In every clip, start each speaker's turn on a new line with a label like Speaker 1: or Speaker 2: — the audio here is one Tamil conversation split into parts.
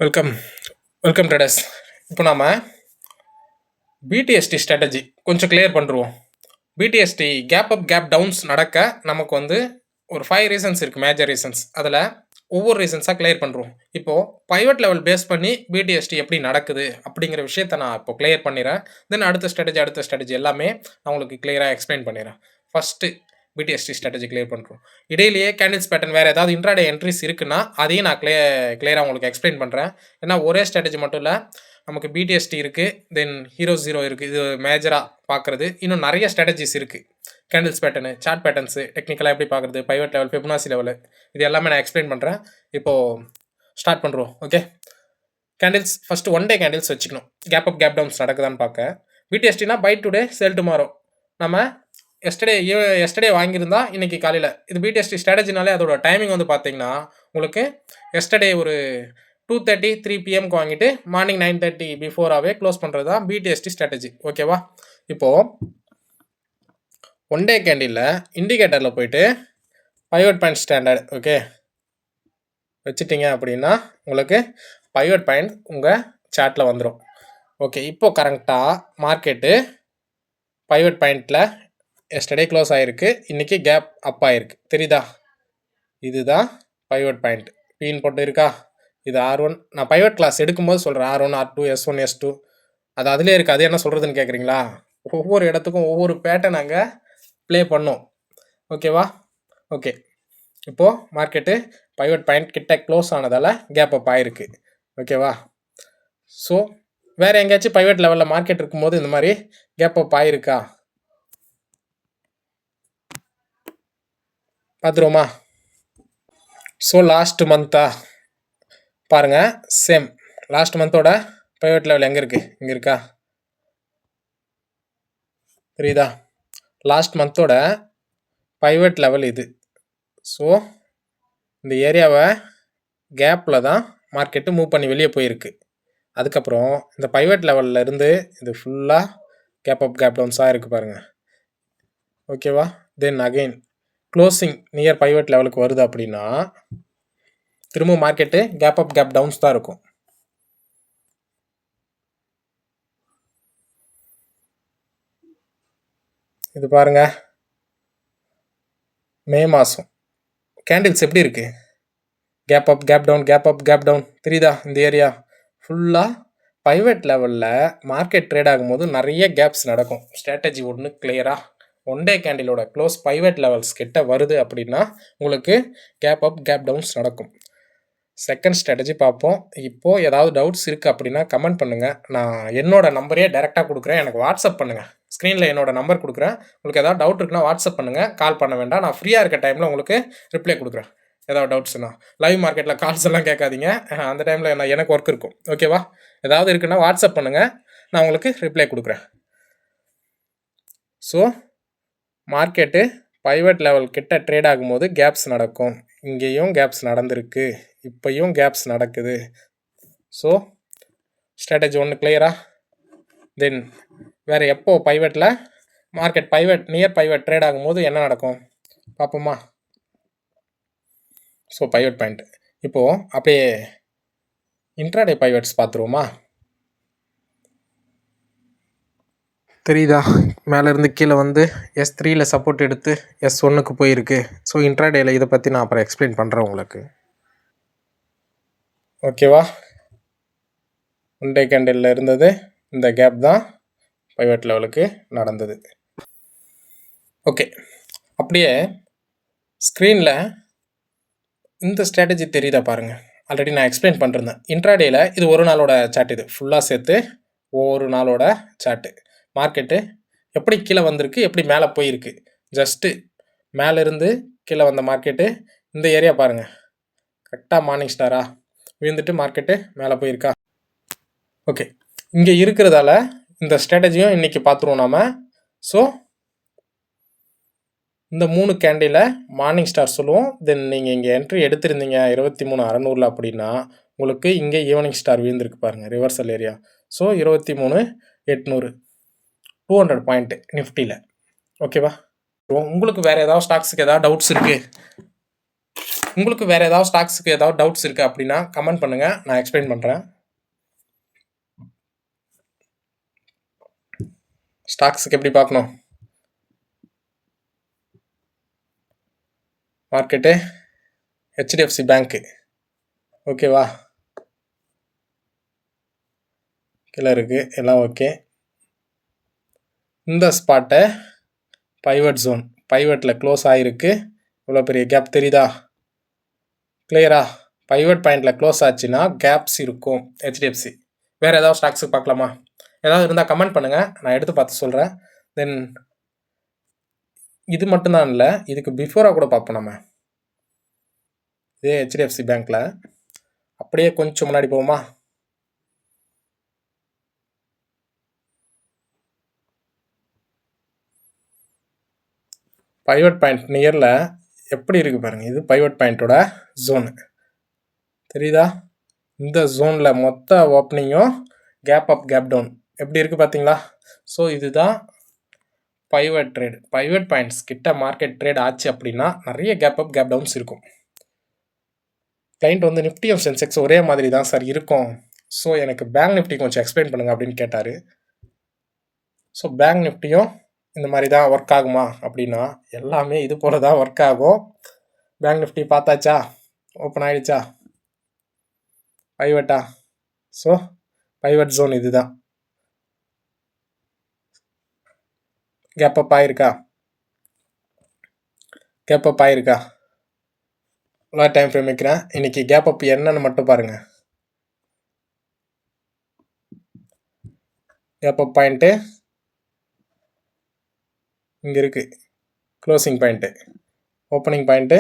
Speaker 1: Welcome welcome traders. இப்போ நாம பிடிஎஸ்டி ஸ்ட்ராட்டஜி கொஞ்சம் கிளியர் பண்ணுறோம். பிடிஎஸ்டி கேப் அப் கேப் டவுன்ஸ் நடக்க நமக்கு ஒரு 5 ரீசன்ஸ் இருக்குது, மேஜர் ரீசன்ஸ். அதில் ஒவ்வொரு ரீசன்ஸாக கிளியர் பண்ணுறோம். இப்போது பைவட் லெவல் பேஸ் பண்ணி பிடிஎஸ்டி எப்படி நடக்குது அப்படிங்கிற விஷயத்தை நான் இப்போ கிளியர் பண்ணிடுறேன். தென் அடுத்த ஸ்ட்ராட்டஜி எல்லாமே நான் உங்களுக்கு கிளியராக எக்ஸ்பிளைன் பண்ணிடுறேன். ஃபஸ்ட்டு பிடிஎஸ்டி ஸ்ட்ராட்டஜி கிளியர் பண்ணுறோம். இடையிலேயே கேண்டில்ஸ் பேட்டர்ன் வேறு ஏதாவது இன்ட்ராடே என்ட்ரிஸ் இருக்குன்னா அதையும் நான் கிளியராக உங்களுக்கு எக்ஸ்பிளைன் பண்ணுறேன். ஏன்னா ஒரே ஸ்ட்ராட்டஜி மட்டும் இல்லை, நமக்கு பிடிஎஸ்டி இருக்குது, தென் ஹீரோ ஜீரோ இருக்குது. இது மேஜராக பார்க்குறது. இன்னும் நிறைய ஸ்ட்ராட்டஜிஸ் இருக்குது. கேண்டில்ஸ் பேட்டர்னு, சார்ட் பேட்டர்ன்ஸு, டெக்னிக்கலாக எப்படி பார்க்குறது, பைவட் லெவல், ஃபிபனாசி லெவலு, இது எல்லாமே நான் எக்ஸ்பிளைன் பண்ணுறேன். இப்போது ஸ்டார்ட் பண்ணுறோம். ஓகே, கேண்டில்ஸ் ஃபஸ்ட்டு 1 டே கேண்டில்ஸ் வச்சுக்கணும். கேப் அப் கேப் டவுன்ஸ் நடக்குதான்னு பார்க்க. பிடிஎஸ்டினா பை டுடே செல் டுமாரோ. நம்ம எஸ்டர்டே வாங்கியிருந்தா இன்றைக்கி காலையில். இது பிடிஎஸ்டி ஸ்ட்ராட்டஜினாலே அதோட டைமிங் பார்த்தீங்கன்னா உங்களுக்கு எஸ்டர்டே ஒரு 2:30 3 PM வாங்கிட்டு மார்னிங் 9:30 பிஃபோராகவே க்ளோஸ் பண்ணுறது தான் பிடிஎஸ்டி ஸ்ட்ராட்டஜி. ஓகேவா? இப்போது 1 டே கேண்டிலில் இண்டிகேட்டரில் போயிட்டு பைவட் பாயிண்ட் ஸ்டாண்டர்ட் ஓகே வச்சுட்டிங்க அப்படின்னா உங்களுக்கு பைவட் பாயிண்ட் உங்கள் சார்ட்டில் வந்துடும். ஓகே, இப்போது கரெக்டாக மார்க்கெட்டு பைவட் பாயிண்டில் எஸ்டர்டே க்ளோஸ் ஆகிருக்கு, இன்றைக்கி கேப் அப் ஆகிருக்கு. தெரியுதா? இதுதான் பைவட் பாயிண்ட். பீன் போட்டு இருக்கா? இது R1. நான் பைவட் கிளாஸ் எடுக்கும்போது சொல்கிறேன், R1 R2 S1 S2 அது அதிலே இருக்குது. அது என்ன சொல்கிறதுன்னு கேட்குறீங்களா? ஒவ்வொரு இடத்துக்கும் ஒவ்வொரு பேட்டர்ன் அங்கே ப்ளே பண்ணோம். ஓகேவா? ஓகே, இப்போது மார்க்கெட்டு பைவட் பாயிண்ட் கிட்ட க்ளோஸ் ஆனதால் கேப் அப் ஆகிருக்கு. ஓகேவா? ஸோ வேறு எங்கேயாச்சும் பைவட் லெவலில் மார்க்கெட் இருக்கும்போது இந்த மாதிரி கேப் அப் ஆகிருக்கா பார்த்துருவோமா? ஸோ லாஸ்ட் மந்த்தா பாருங்கள், சேம் லாஸ்ட் மந்தோட பைவட் லெவல் எங்கே இருக்குது? இங்கே இருக்கா? தெரியுதா? லாஸ்ட் மந்தோட பைவட் லெவல் இது. ஸோ இந்த ஏரியாவை கேப்பில் தான் மார்க்கெட்டு மூவ் பண்ணி வெளியே போயிருக்கு. அதுக்கப்புறம் இந்த பைவட் லெவலில் இருந்து இது ஃபுல்லாக கேப் அப் கேப் டவுன்ஸாக இருக்குது பாருங்கள். ஓகேவா? Then again closing near pivot லெவலுக்கு வருது அப்படின்னா திரும்ப market gap up gap downs தான் இருக்கும். இது பாருங்க, மே மாதம் கேண்டில்ஸ் எப்படி இருக்கு? Gap up gap down, gap up gap down. தெரியுதா? இந்த ஏரியா ஃபுல்லாக பைவட் லெவலில் மார்க்கெட் ட்ரேட் ஆகும்போது நிறைய கேப்ஸ் நடக்கும். ஸ்ட்ராட்டஜி ஒன்று கிளியராக 1 டே கேண்டிலோட க்ளோஸ் பைவட் லெவல்ஸ் கிட்ட வருது அப்படின்னா உங்களுக்கு கேப் அப் கேப் டவுன்ஸ் நடக்கும். செகண்ட் ஸ்ட்ராட்டஜி பார்ப்போம். இப்போது ஏதாவது டவுட்ஸ் இருக்குது அப்படின்னா கமெண்ட் பண்ணுங்கள். நான் என்னோடய நம்பரே டைரெக்டாக கொடுக்குறேன், எனக்கு வாட்ஸ்அப் பண்ணுங்கள். ஸ்க்ரீனில் என்னோடய நம்பர் கொடுக்குறேன். உங்களுக்கு ஏதாவது டவுட் இருக்குன்னா வாட்ஸ்அப் பண்ணுங்கள், கால் பண்ண வேண்டாம். நான் ஃப்ரீயாக இருக்க டைமில் உங்களுக்கு ரிப்ளை கொடுக்குறேன். ஏதாவது டவுட்ஸ்னா லைவ் மார்க்கெட்டில் கால்ஸ் எல்லாம் கேட்காதீங்க, அந்த டைமில் எனக்கு ஒர்க் இருக்கும். ஓகேவா? ஏதாவது இருக்குன்னா வாட்ஸ்அப் பண்ணுங்கள், நான் உங்களுக்கு ரிப்ளை கொடுக்குறேன். ஸோ மார்க்கெட்டு பைவட் லெவல் கிட்ட ட்ரேட் ஆகும்போது கேப்ஸ் நடக்கும். இங்கேயும் கேப்ஸ் நடந்திருக்கு, இப்போயும் கேப்ஸ் நடக்குது. ஸோ ஸ்ட்ராட்டஜி ஒன்று கிளியரா? தென் வேறு எப்போ பைவட்டில் market pivot near pivot trade ஆகும்போது என்ன நடக்கும் பார்ப்போமா? ஸோ பைவட் பாயிண்ட் இப்போது அப்படியே இன்ட்ராடே பைவட்ஸ் பார்த்துருவோமா? தெரியுதா? மேலேருந்து கீழே வந்து S3யில் சப்போர்ட் எடுத்து S1க்கு போயிருக்கு. ஸோ இன்ட்ராடேயில் இதை பற்றி நான் அப்புறம் எக்ஸ்பிளைன் பண்ணுறேன் உங்களுக்கு. ஓகேவா? 1 டே கேண்டிலில் இருந்தது இந்த கேப் தான் பைவட் லெவலுக்கு நடந்தது. ஓகே, அப்படியே ஸ்க்ரீனில் இந்த ஸ்ட்ராட்டஜி தெரியுதா பாருங்கள். ஆல்ரெடி நான் எக்ஸ்பிளைன் பண்ணிருந்தேன். இன்ட்ராடேயில் இது ஒரு நாளோட சார்ட், இது ஃபுல்லாக சேர்த்து ஒரு நாளோட சார்ட்டு. மார்க்கெட்டு எப்படி கீழே வந்திருக்கு, எப்படி மேலே போயிருக்கு. ஜஸ்ட்டு மேலேருந்து கீழே வந்த மார்க்கெட்டு இந்த ஏரியா பாருங்கள். கரெக்டாக மார்னிங் ஸ்டாரா விழுந்துட்டு மார்க்கெட்டு மேலே போயிருக்கா? ஓகே, இங்கே இருக்கிறதால இந்த ஸ்ட்ராட்டஜியும் இன்றைக்கி பார்த்துருவோம் நாம். ஸோ இந்த 3 கேண்டிலை மார்னிங் ஸ்டார் சொல்லுவோம். தென் நீங்கள் இங்கே என்ட்ரி எடுத்திருந்தீங்க 23,600 அப்படின்னா உங்களுக்கு இங்கே ஈவினிங் ஸ்டார் விழுந்திருக்கு பாருங்கள், ரிவர்சல் ஏரியா. ஸோ 23,800 200 பாயிண்ட்டு நிஃப்டியில். ஓகேவா? உங்களுக்கு வேறு ஏதாவது ஸ்டாக்ஸுக்கு ஏதாவது டவுட்ஸ் இருக்குது உங்களுக்கு வேறு ஏதாவது ஸ்டாக்ஸுக்கு ஏதாவது டவுட்ஸ் இருக்குது அப்படின்னா கமெண்ட் பண்ணுங்கள், நான் எக்ஸ்பிளைன் பண்ணுறேன். ஸ்டாக்ஸுக்கு எப்படி பார்க்கணும்? மார்க்கெட்டு ஹெச்டிஎஃப்சி பேங்க்கு ஓகேவா? கீழே இருக்குது, எல்லாம் ஓகே. இந்த ஸ்பாட்டை பைவட் ஜோன், பைவட்டில் க்ளோஸ் ஆகிருக்கு. இவ்வளோ பெரிய கேப் தெரியுதா? கிளியரா? பைவட் பாயிண்டில் க்ளோஸ் ஆச்சுன்னா கேப்ஸ் இருக்கும் ஹெச்டிஎஃப்சி. வேறு ஏதாவது ஸ்டாக்ஸுக்கு பார்க்கலாமா? ஏதாவது இருந்தால் கமெண்ட் பண்ணுங்கள், நான் எடுத்து பார்த்து சொல்கிறேன். தென் இது மட்டும்தான் இல்லை, இதுக்கு பிஃபோராக கூட பார்ப்போம் நம்ம. இதே ஹெச்டிஎஃப்சி பேங்க்கில் அப்படியே கொஞ்சம் முன்னாடி போவோமா? பைவட் பாயிண்ட் நியரில் எப்படி இருக்குது பாருங்கள். இது பைவட் பாயிண்ட்டோட ஜோனு தெரியுதா? இந்த ஜோனில் மொத்த ஓப்பனிங்கும் கேப் அப் கேப் டவுன் எப்படி இருக்குது பார்த்தீங்களா? ஸோ இதுதான் பைவட் ட்ரேட். பைவட் பாயிண்ட்ஸ் கிட்ட மார்க்கெட் ட்ரேட் ஆச்சு அப்படின்னா நிறைய கேப் அப் கேப் டவுன்ஸ் இருக்கும். கிளைண்ட் வந்து நிஃப்டியும் சென்செக்ஸ் ஒரே மாதிரி தான் சார் இருக்கும், ஸோ எனக்கு பேங்க் நிஃப்டி கொஞ்சம் எக்ஸ்பிளைன் பண்ணுங்கள் அப்படின்னு கேட்டார். ஸோ பேங்க் நிஃப்டியும் இந்த மாதிரி தான் ஒர்க் ஆகுமா அப்படின்னா எல்லாமே இது போல் தான் ஒர்க் ஆகும். Bank Nifty பார்த்தாச்சா? ஓப்பன் ஆகிடுச்சா? பைவட்டா? ஸோ பைவட் ஜோன் இது தான். கேப் அப் ஆயிருக்கா? கேப் அப் ஆயிருக்கா? இவ்வளோ டைம் ஃப்ரேம் வைக்கிறேன். இன்றைக்கி கேப் அப் என்னன்னு மட்டும் பாருங்கள். கேப் அப் பாயிண்ட்டு இங்கே இருக்குது, க்ளோசிங் பாயிண்ட்டு, ஓப்பனிங் பாயிண்ட்டு.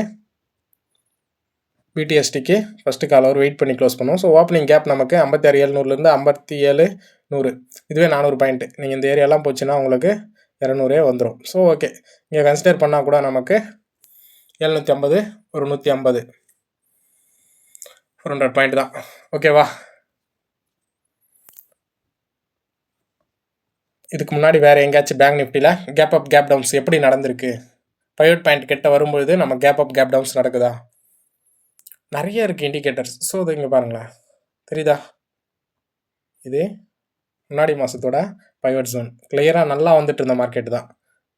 Speaker 1: பிடிஎஸ்டிக்கு ஃபஸ்ட்டு கால் அவர் வெயிட் பண்ணி க்ளோஸ் பண்ணுவோம். ஸோ ஓப்பனிங் கேப் நமக்கு 56,700 57,100, இதுவே 400 பாயிண்ட்டு. நீங்கள் இந்த ஏரியாலாம் போச்சுன்னா உங்களுக்கு 200 வந்துடும். ஸோ ஓகே, இங்கே கன்சிடர் பண்ணால் கூட நமக்கு 750, ஒரு 150, 400 பாயிண்ட் தான். ஓகேவா? இதுக்கு முன்னாடி வேறு எங்கேயாச்சும் பேங்க் நிஃப்டியில் கேப் அப் கேப் டவுன்ஸ் எப்படி நடந்திருக்கு? பைவட் பாயிண்ட் கிட்ட வரும்பொழுது நம்ம கேப் அப் கேப் டவுன்ஸ் நடக்குதா? நிறைய இருக்குது இண்டிகேட்டர்ஸ். ஸோ இது இங்கே பாருங்களேன், தெரியுதா? இது முன்னாடி மாதத்தோட பைவட் ஜோன் கிளியராக நல்லா வந்துட்டு இருந்த மார்க்கெட்டு தான்.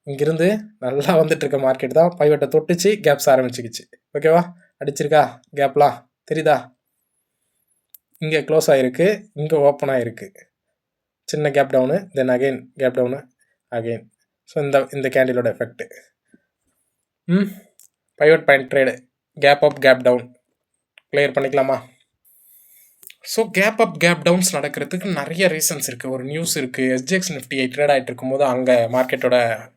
Speaker 1: இங்கிருந்து நல்லா வந்துட்டு இருக்க மார்க்கெட் தான் பைவட்டை தொட்டுச்சு, கேப்ஸ் ஆரம்பிச்சுக்கிச்சு. ஓகேவா? அடிச்சிருக்கா கேப்லாம்? தெரியுதா? இங்கே க்ளோஸ் ஆகிருக்கு, இங்கே ஓப்பன் ஆகிருக்கு, சின்ன gap down, then again gap down again. So இந்த கேண்டிலோட effect. Pivot point trade gap up gap down clear பண்ணிக்கலாமா? So gap up gap downs நடக்கிறதுக்கு நிறைய ரீசன்ஸ் இருக்குது. ஒரு நியூஸ் இருக்குது, எஸ்ஜிஎக்ஸ் நிஃப்டி ட்ரேட் ஆகிட்டு இருக்கும்போது அங்கே மார்க்கெட்டோட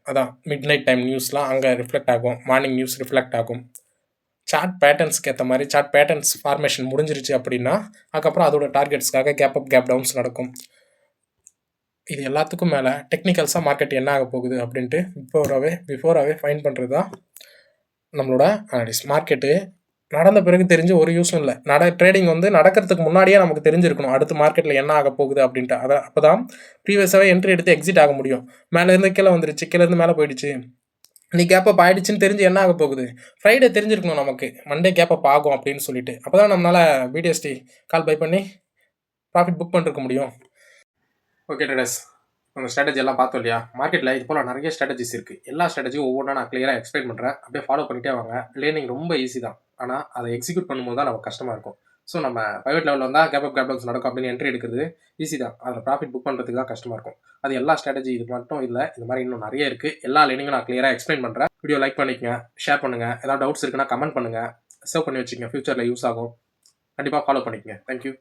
Speaker 1: அதான் மிட் நைட் டைம் நியூஸ்லாம் அங்கே ரிஃப்ளெக்ட் ஆகும், மார்னிங் நியூஸ் ரிஃப்ளெக்ட் ஆகும். சார்ட் பேட்டர்ன்ஸ்க்கு ஏற்ற மாதிரி சார்ட் பேட்டர்ன்ஸ் ஃபார்மேஷன் முடிஞ்சிருச்சு அப்படின்னா அதுக்கப்புறம் அதோட டார்கெட்ஸ்க்காக கேப் அப் கேப் டவுன்ஸ் நடக்கும். இது எல்லாத்துக்கும் மேலே டெக்னிக்கல்ஸாக மார்க்கெட் என்ன ஆக போகுது அப்படின்ட்டு பிஃபோராகவே ஃபைன் பண்ணுறது தான் நம்மளோட அனாலிஸ். மார்க்கெட்டு நடந்த பிறகு தெரிஞ்சு ஒரு யூஸும் இல்லை. ட்ரேடிங் வந்து நடக்கிறதுக்கு முன்னாடியே நமக்கு தெரிஞ்சிருக்கணும் அடுத்து மார்க்கெட்டில் என்ன ஆக போகுது அப்படின்ட்டு. அப்போ தான் ப்ரீவியஸாகவே என்ட்ரி எடுத்து எக்ஸிட் ஆக முடியும். மேலேருந்து கீழே வந்துருச்சு, கீழேருந்து மேலே போயிடுச்சு, நீ கேப் அப் ஆகிடுச்சின்னு தெரிஞ்சு என்ன ஆக போகுது? ஃப்ரைடே தெரிஞ்சிருக்கணும் நமக்கு மண்டே கேப் அப் ஆகும் அப்படின்னு சொல்லிட்டு. அப்போ தான் நம்மளால் பிடிஎஸ்டி கால் பை பண்ணி ப்ராஃபிட் புக் பண்ணிருக்க முடியும். ஓகே ட்ரேடர்ஸ், உங்கள் ஸ்ட்ராட்டஜி எல்லாம் பார்த்தோம் இல்லையா? மார்க்கெட்டில் இது போல் நிறைய ஸ்ட்ராட்டஜிஸ் இருக்குது. எல்லா ஸ்ட்ராட்டஜியும் ஒவ்வொன்றா நான் கிளியராக எக்ஸ்பிளைன் பண்ணுறேன். அப்படியே ஃபாலோ பண்ணிட்டே வாங்க. லேர்னிங் ரொம்ப ஈஸி தான், ஆனால் அதை எக்ஸிக்யூட் பண்ணும்போது தான் நமக்கு கஷ்டமாக இருக்கும். ஸோ நம்ம ப்ரைவேட் லெவலில் வந்தால் கேப் அப் கேப் டவுன்ஸ் நடக்கும் அப்படின்னு என்ட்ரி எடுக்கிறது ஈஸி தான், அதில் ப்ராஃபிட் புக் பண்ணுறதுக்கு தான் கஷ்டமாக இருக்கும். அது எல்லா ஸ்ட்ராட்டஜி இது மட்டும் இல்லை, இது மாதிரி இன்னும் நிறைய இருக்குது. எல்லா லேர்னிங்கும் நான் கிளியராக எக்ஸ்பிளைன் பண்ணுறேன். வீடியோ லைக் பண்ணிக்கங்க, ஷேர் பண்ணுங்கள், ஏதாவது டவுட்ஸ் இருக்குன்னா கமெண்ட் பண்ணுங்கள், சேவ் பண்ணி வச்சுக்கங்க, ஃபியூச்சரில் யூஸ் ஆகும். கண்டிப்பாக ஃபாலோ பண்ணிக்கங்க. தேங்க்யூ.